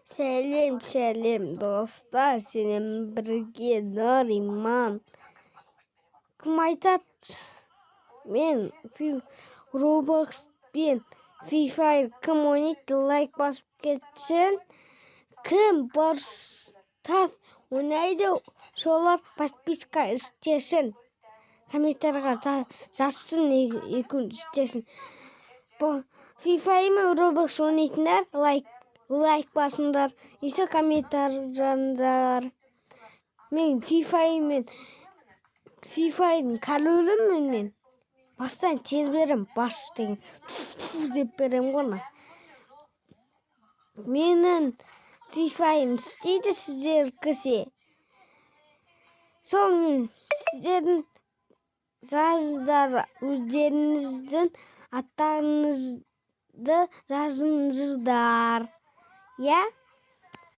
Сәлем достар, сенен бірге Нариман. Кім айтады? Мен Roblox пен Free Fire кім ойнайды, лайк басып кетсін. Кім барстат ойнайды, солар подписка істесін. Комментарға жазсын, екін істесін. Free Fire мен Roblox ойнайтындар лайк басыңдар, есе комментар жазыңдар. Мен Free Fire'ның королімін мен. Бастан тез берем, бас деген деп берем ғана. Менің Free Fire'ым істейді сіздер кісе. Сол сіздердің жазыңдар, өздеріңіздің аттарыңызды жазыңыздар. Я?